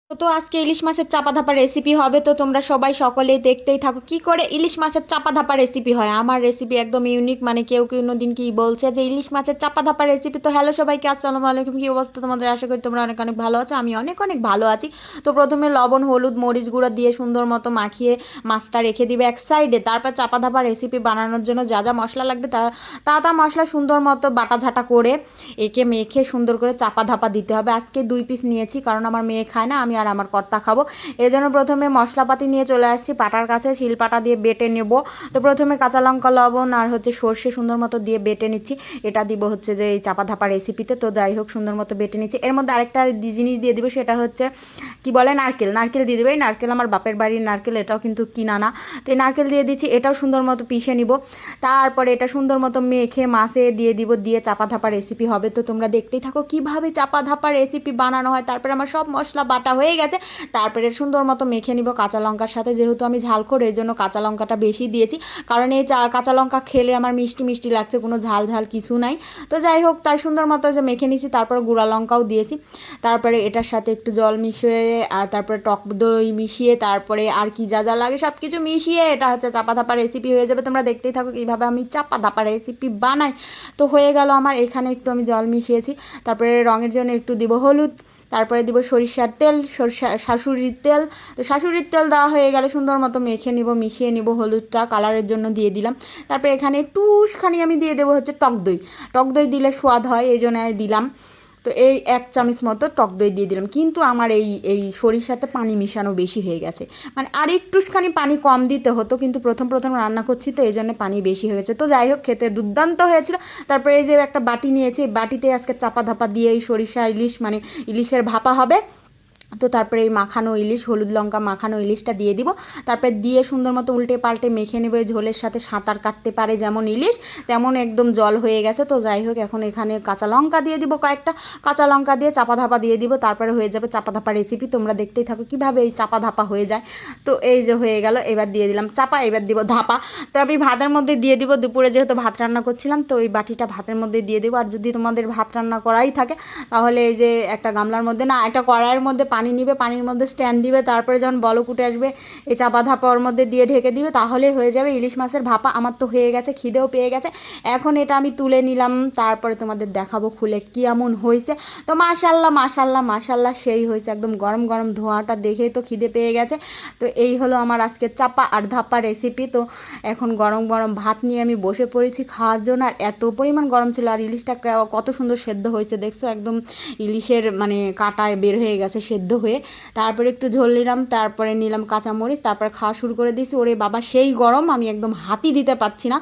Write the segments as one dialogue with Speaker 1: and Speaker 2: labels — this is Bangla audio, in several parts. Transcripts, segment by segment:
Speaker 1: তো আজকে ইলিশ মাছের চাপা ধাপা রেসিপি হবে। তো তোমরা সবাই সকলেই দেখতেই থাকো কি করে ইলিশ মাছের চাপা ধাপা রেসিপি হয়। আমার রেসিপি একদম ইউনিক, মানে কেউ কেউ দিন কি বলছে যে ইলিশ মাছের চাপা ধাপা রেসিপি। তো হ্যালো সবাইকে, আসসালামু আলাইকুম। কি অবস্থা তোমাদের? আশা করি তোমরা অনেক অনেক ভালো আছো, আমি অনেক অনেক ভালো আছি। তো প্রথমে লবণ হলুদ মরিচ গুঁড়ো দিয়ে সুন্দর মতো মাখিয়ে মাছটা রেখে দিবে এক সাইডে। তারপর চাপা ধাপা রেসিপি বানানোর জন্য যা যা মশলা লাগবে তা মশলা সুন্দর মতো বাটা ঝাটা করে একে মেখে সুন্দর করে চাপা ধাপা দিতে হবে। আজকে 2 পিস নিয়েছি, কারণ আমার মেয়ে খায় না, আমি আর আমার কর্তা খাবো। এই জন্য প্রথমে মশলাপাতি নিয়ে চলে আসছি পাটার কাছে, শিলপাটা দিয়ে বেটে নেব। তো প্রথমে কাঁচা লঙ্কা লবণ আর সর্ষে সুন্দর মতো দিয়ে বেটে নিচ্ছি। এটা দিব যে এই চাপা ধাপা রেসিপিতে। তো যাই হোক সুন্দর মতো বেটে নিচ্ছি। এর মধ্যে আরেকটা জিনিস দিয়ে দিব, সেটা কি বলে নারকেল। নারকেল দিয়ে দেবে। এই নারকেল আমার বাপের বাড়ির নারকেল, এটাও কিন্তু কিনা না। তো এই নারকেল দিয়ে দিচ্ছি, এটাও সুন্দর মতো পিষে নিব। তারপরে এটা সুন্দর মতো মেখে মাছে দিয়ে দিব, দিয়ে চাপা ধাপা রেসিপি হবে। তো তোমরা দেখতেই থাকো কিভাবে চাপা ধাপা রেসিপি বানানো হয়। তারপরে আমার সব মশলা বাটা হয়ে গেছে। তারপরে সুন্দর মতো মেখে নিব কাঁচা লঙ্কার সাথে। যেহেতু আমি ঝাল করে, এই জন্য কাঁচা লঙ্কাটা বেশি দিয়েছি, কারণ এই কাঁচা লঙ্কা খেলে আমার মিষ্টি মিষ্টি লাগছে, কোনো ঝাল ঝাল কিছু নাই। তো যাই হোক, তাই সুন্দর মতো মেখে নিয়েছি। তারপরে গুঁড়া লঙ্কাও দিয়েছি। তারপরে এটার সাথে একটু জল মিশিয়ে আর তারপরে টক দই মিশিয়ে, তারপরে আর কি যা যা লাগে সব কিছু মিশিয়ে এটা চাপা ধাপা রেসিপি হয়ে যাবে। তোমরা দেখতেই থাকো কীভাবে আমি চাপা ধাপা রেসিপি বানাই। তো হয়ে গেল আমার। এখানে একটু আমি জল মিশিয়েছি। তারপরে রঙের জন্য একটু দিব হলুদ, তারপরে দিব সরিষার তেল, শাশুড়ির তেল। তো শাশুড়ির তেল দেওয়া হয়ে গেলে সুন্দর মতো মেখে নিব, মিশিয়ে নিব। হলুদটা কালারের জন্য দিয়ে দিলাম। তারপরে এখানে একটুখানি আমি দিয়ে দেবো টক দই। টক দই দিলে স্বাদ হয়, এই জন্য দিলাম। তো এই 1 চামচ মতো টক দই দিয়ে দিলাম। কিন্তু আমার এই এই সরিষাতে পানি মিশানো বেশি হয়ে গেছে, মানে আর একটুখানি পানি কম দিতে হতো, কিন্তু প্রথম প্রথম রান্না করছি তো এই জন্য পানি বেশি হয়ে গেছে। তো যাই হোক, খেতে দুর্দান্ত হয়েছিল। তারপরে এই যে একটা বাটি নিয়েছি, এই বাটিতে আজকে চাপা ধাপা দিয়ে এই সরিষা ইলিশ, মানে ইলিশের ভাপা হবে। তো তারপরে এই মাখানো ইলিশ, হলুদ লঙ্কা মাখানো ইলিশটা দিয়ে দিব। তারপরে দিয়ে সুন্দর মতো উল্টে পাল্টে মেখে নেবে। ঝোলের সাথে সাঁতার কাটতে পারে যেমন ইলিশ, তেমন একদম জল হয়ে গেছে। তো যাই হোক, এখন এখানে কাঁচা লঙ্কা দিয়ে দিব, কয়েকটা কাঁচা লঙ্কা দিয়ে চাপা ধাপা দিয়ে দিব। তারপরে হয়ে যাবে চাপা ধাপা রেসিপি। তোমরা দেখতেই থাকো কীভাবে এই চাপা ধাপা হয়ে যায়। তো এই যে হয়ে গেল। এবার দিয়ে দিলাম চাপা, এবার দিব ধাপা। তো আমি ভাতের মধ্যে দিয়ে দিব। দুপুরে যেহেতু ভাত রান্না করছিলাম, তো এই বাটিটা ভাতের মধ্যে দিয়ে দেবো। আর যদি তোমাদের ভাত রান্না করাই থাকে, তাহলে এই যে একটা গামলার মধ্যে, না একটা কড়াইয়ের মধ্যে পানি নিবে, পানির মধ্যে স্ট্যান্ড দিবে। তারপরে যখন বলক উঠে আসবে, এই চাপা ধাপা ওর মধ্যে দিয়ে ঢেকে দিবে, তাহলেই হয়ে যাবে ইলিশ মাছের ভাপা। আমার তো হয়ে গেছে, খিদেও পেয়ে গেছে। এখন এটা আমি তুলে নিলাম, তারপরে তোমাদের দেখাবো খুলে কেমন হয়েছে। তো মাশাল্লাহ মাশাল্লাহ মাশাল্লাহ, সেই হয়েছে একদম। গরম গরম ধোঁয়াটা দেখেই তো খিদে পেয়ে গেছে। তো এই হলো আমার আজকে চাপা আর ধাপা রেসিপি। তো এখন গরম গরম ভাত নিয়ে আমি বসে পড়েছি খাওয়ার জন্য। আর এত পরিমাণ গরম ছিল, আর ইলিশটা কত সুন্দর সেদ্ধ হয়েছে দেখছো, একদম ইলিশের মানে কাঁটায় বের হয়ে গেছে সেদ্ধ হয়ে। তারপরে একটু ঝোল নিলাম, তারপরে নিলাম কাঁচামরিচ, তারপরে খাওয়া শুরু করে দিয়েছি। ওরে বাবা, সেই গরম, আমি একদম হাতই দিতে পারছি না।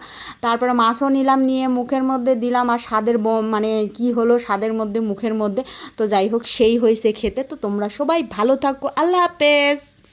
Speaker 1: তারপরে মাছও নিলাম, নিয়ে মুখের মধ্যে দিলাম। আর স্বাদের মানে কি হলো স্বাদের মধ্যে মুখের মধ্যে। তো যাই হোক, সেই হয়েছে খেতে। তো তোমরা সবাই ভালো থাকো, আল্লাহ হাফেজ।